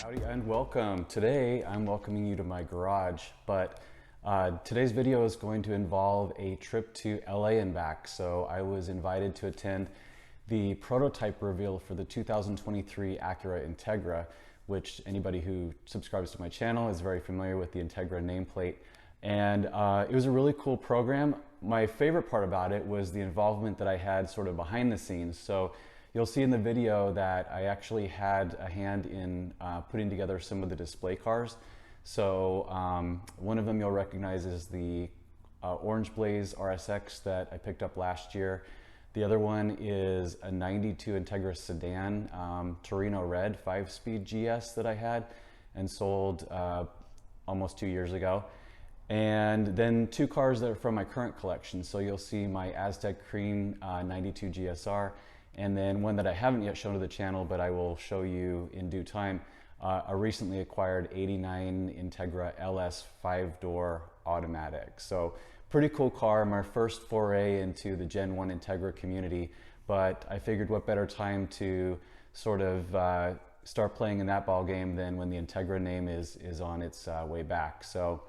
Howdy and welcome. Today I'm welcoming you to my garage, but today's video is going to involve a trip to LA and back. So I was invited to attend the prototype reveal for the 2023 Acura Integra, which anybody who subscribes to my channel is very familiar with the Integra nameplate. And it was a really cool program. My favorite part about it was the involvement that I had sort of behind the scenes. So you'll see in the video that I actually had a hand in putting together some of the display cars. So one of them you'll recognize is the Orange Blaze RSX that I picked up last year. The other one is a 92 Integra sedan, Torino Red 5-speed GS that I had and sold almost 2 years ago. And then two cars that are from my current collection. So you'll see my Aztec Cream 92 GSR, and then one that I haven't yet shown to the channel, but I will show you in due time, a recently acquired 89 Integra LS 5-door automatic. So pretty cool car, my first foray into the Gen 1 Integra community, but I figured what better time to sort of start playing in that ball game than when the Integra name is on its way back. So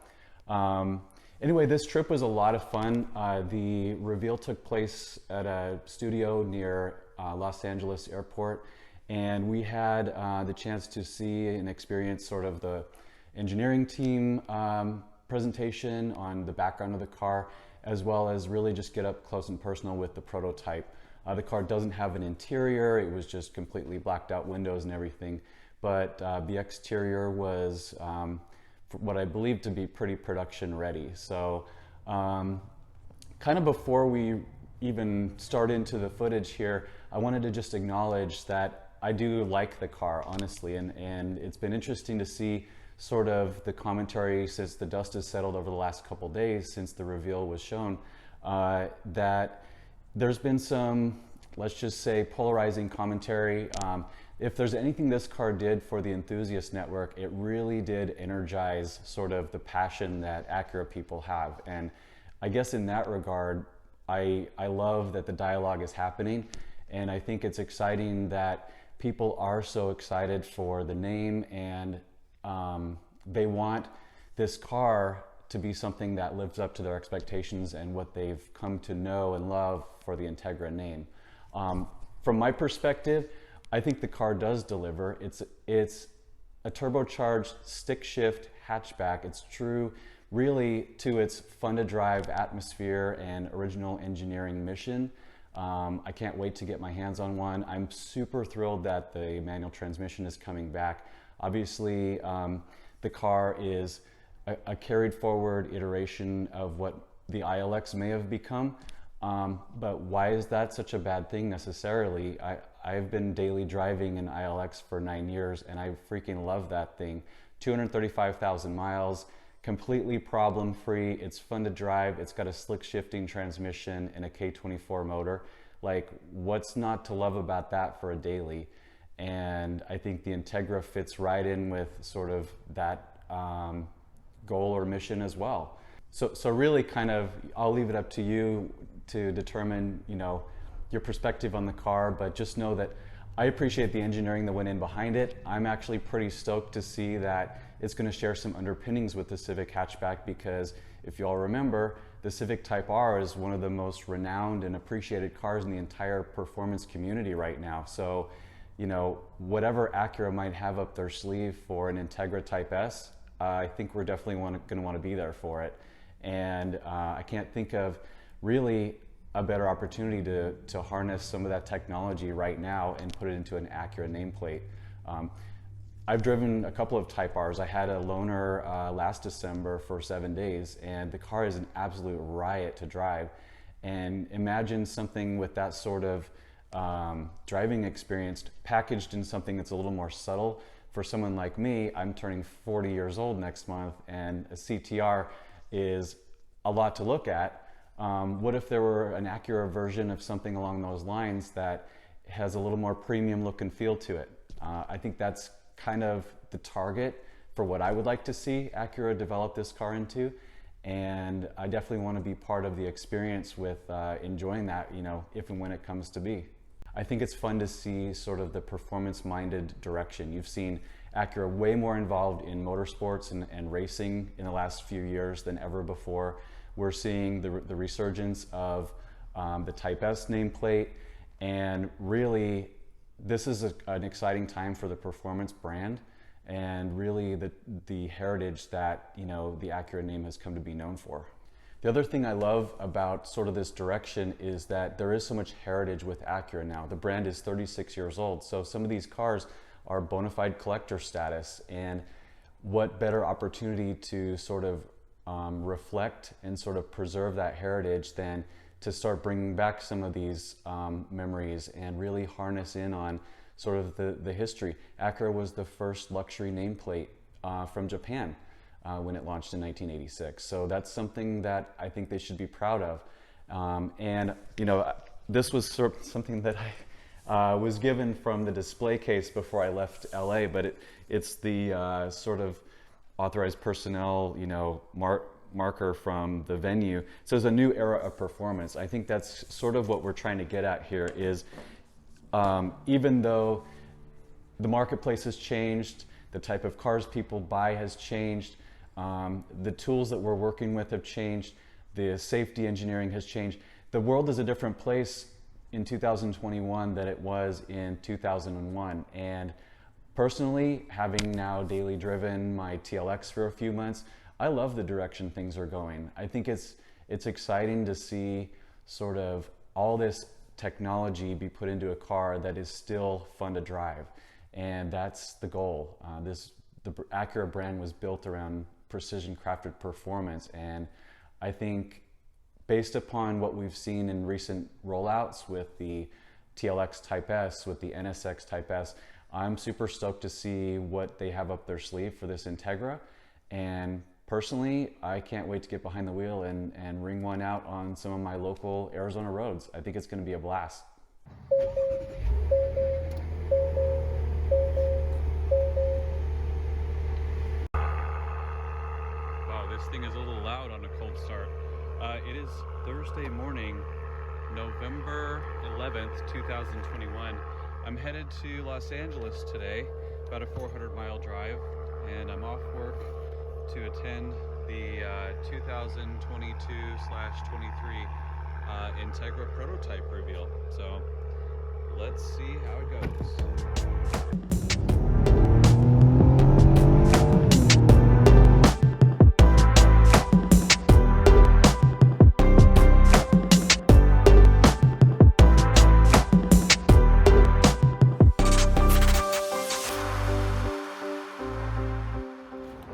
anyway, this trip was a lot of fun. The reveal took place at a studio near Los Angeles Airport, and we had the chance to see and experience sort of the engineering team presentation on the background of the car, as well as really just get up close and personal with the prototype. The car doesn't have an interior, it was just completely blacked out windows and everything, but the exterior was what I believe to be pretty production ready. So kind of before we even start into the footage here, I wanted to just acknowledge that I do like the car, honestly, and it's been interesting to see sort of the commentary since the dust has settled over the last couple days since the reveal was shown, that there's been some, let's just say, polarizing commentary. If there's anything this car did for the enthusiast network, it really did energize sort of the passion that Acura people have. And I guess in that regard, I love that the dialogue is happening. And I think it's exciting that people are so excited for the name, and they want this car to be something that lives up to their expectations and what they've come to know and love for the Integra name. From my perspective, I think the car does deliver. It's a turbocharged stick shift hatchback. It's true really to its fun to drive atmosphere and original engineering mission. I can't wait to get my hands on one. I'm super thrilled that the manual transmission is coming back. Obviously, the car is a carried forward iteration of what the ILX may have become. But why is that such a bad thing necessarily? I've been daily driving an ILX for 9 years, and I freaking love that thing. 235,000 miles, completely problem-free. It's fun to drive. It's got a slick shifting transmission and a K24 motor. Like, what's not to love about that for a daily? And I think the Integra fits right in with sort of that goal or mission as well. So really kind of, I'll leave it up to you to determine, you know, your perspective on the car, but just know that I appreciate the engineering that went in behind it. I'm actually pretty stoked to see that it's going to share some underpinnings with the Civic hatchback, because if you all remember, the Civic Type R is one of the most renowned and appreciated cars in the entire performance community right now. So, you know, whatever Acura might have up their sleeve for an Integra Type S, I think we're definitely going to want to be there for it. And I can't think of really a better opportunity to harness some of that technology right now and put it into an Acura nameplate. I've driven a couple of Type Rs. I had a loaner last December for 7 days, and the car is an absolute riot to drive. And imagine something with that sort of driving experience packaged in something that's a little more subtle. For someone like me, I'm turning 40 years old next month, and a CTR is a lot to look at. What if there were an Acura version of something along those lines that has a little more premium look and feel to it? I think that's kind of the target for what I would like to see Acura develop this car into, and I definitely want to be part of the experience with enjoying that, you know, if and when it comes to be. I think it's fun to see sort of the performance-minded direction. You've seen Acura way more involved in motorsports and racing in the last few years than ever before. We're seeing the resurgence of the Type S nameplate, and really this is an exciting time for the performance brand and really the heritage that, you know, the Acura name has come to be known for. The other thing I love about sort of this direction is that there is so much heritage with Acura now. The brand is 36 years old, so some of these cars are bona fide collector status, and what better opportunity to sort of reflect and sort of preserve that heritage than to start bringing back some of these memories and really harness in on sort of the history. Acura was the first luxury nameplate from Japan when it launched in 1986. So that's something that I think they should be proud of. And you know, this was sort of something that I was given from the display case before I left LA, but it's the sort of authorized personnel, you know, marker from the venue. So it's a new era of performance. I think that's sort of what we're trying to get at here is even though the marketplace has changed, the type of cars people buy has changed, the tools that we're working with have changed, the safety engineering has changed. The world is a different place in 2021 than it was in 2001. And personally, having now daily driven my TLX for a few months, I love the direction things are going. I think it's exciting to see sort of all this technology be put into a car that is still fun to drive. And that's the goal. The Acura brand was built around precision crafted performance. And I think based upon what we've seen in recent rollouts with the TLX Type S, with the NSX Type S, I'm super stoked to see what they have up their sleeve for this Integra. And personally, I can't wait to get behind the wheel and ring one out on some of my local Arizona roads. I think it's going to be a blast. Wow, this thing is a little loud on a cold start. It is Thursday morning, November 11th, 2021. I'm headed to Los Angeles today, about a 400-mile drive, and I'm off work to attend the 2022/23 Integra prototype reveal. So let's see how it goes.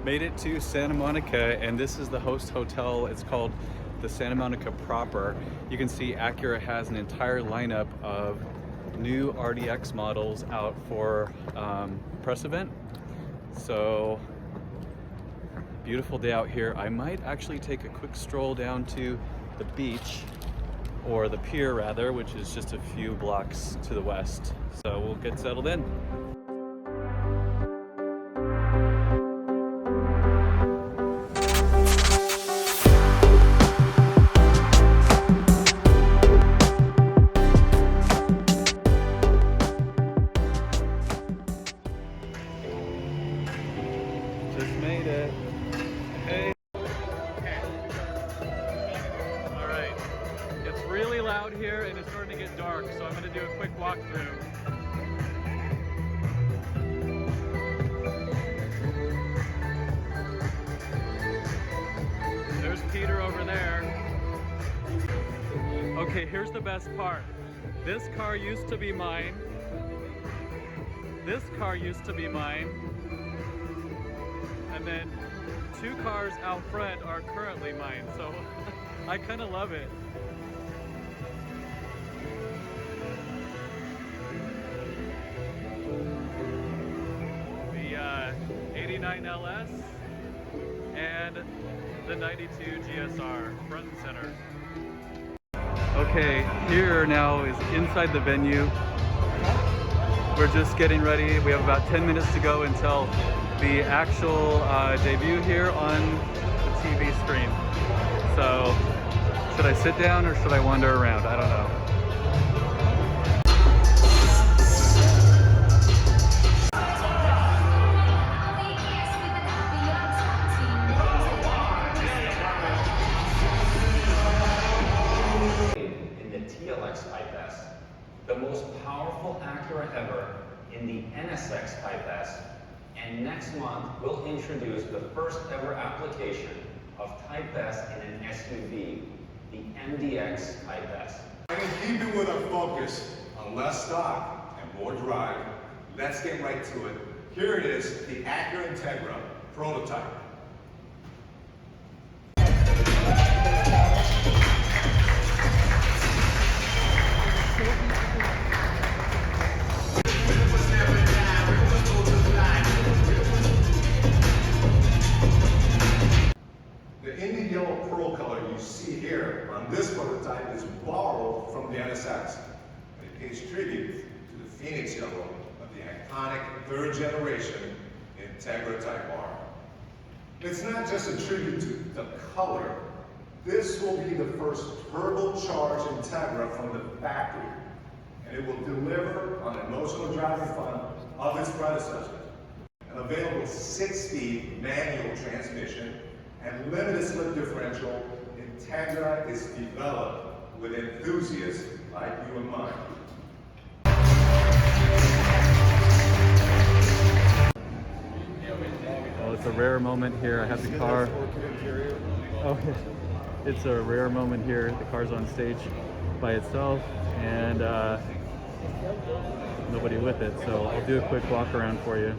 Made it to Santa Monica, and this is the host hotel. It's called the Santa Monica proper. You can see Acura has an entire lineup of new RDX models out for press event. So beautiful day out here. I might actually take a quick stroll down to the beach, or the pier rather, which is just a few blocks to the west. So we'll get settled in. Out here and it's starting to get dark, so I'm going to do a quick walkthrough. There's Peter over there. Okay, here's the best part. This car used to be mine. This car used to be mine. And then two cars out front are currently mine, so I kind of love it. The 89 LS and the 92 GSR, front and center. Okay, here now is inside the venue. We're just getting ready. We have about 10 minutes to go until the actual debut here on the TV screen. So, should I sit down or should I wander around? I don't know. the most powerful Acura ever in the NSX Type S, and next month we'll introduce the first ever application of Type S in an SUV, the MDX Type S. And keeping with our focus on less stock and more drive, let's get right to it. Here it is, the Acura Integra prototype. The Indy Yellow pearl color you see here on this prototype is borrowed from the NSX. It pays tribute to the Phoenix Yellow of the iconic third generation Integra Type R. It's not just a tribute to the color. This will be the first turbocharged Integra from the factory, and it will deliver on the emotional driving fun of its predecessor. An available 6-speed manual transmission and limited slip differential, Integra is developed with enthusiasts like you and mine. Well, it's a rare moment here. I have the car. Oh, it's a rare moment here. The car's on stage by itself, and nobody with it. So I'll do a quick walk around for you.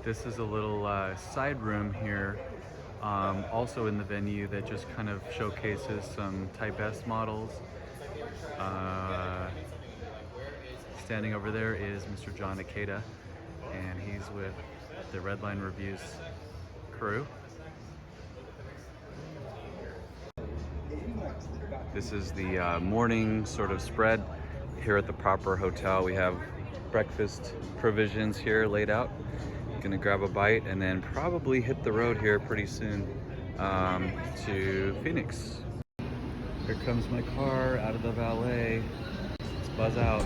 This is a little side room here, also in the venue, that just kind of showcases some Type S models. Standing over there is Mr. John Acura, and he's with the Redline Reviews crew. This is the morning sort of spread here at the Proper Hotel. We have breakfast provisions here laid out. Gonna grab a bite and then probably hit the road here pretty soon to Phoenix. Here comes my car out of the valet. Let's buzz out.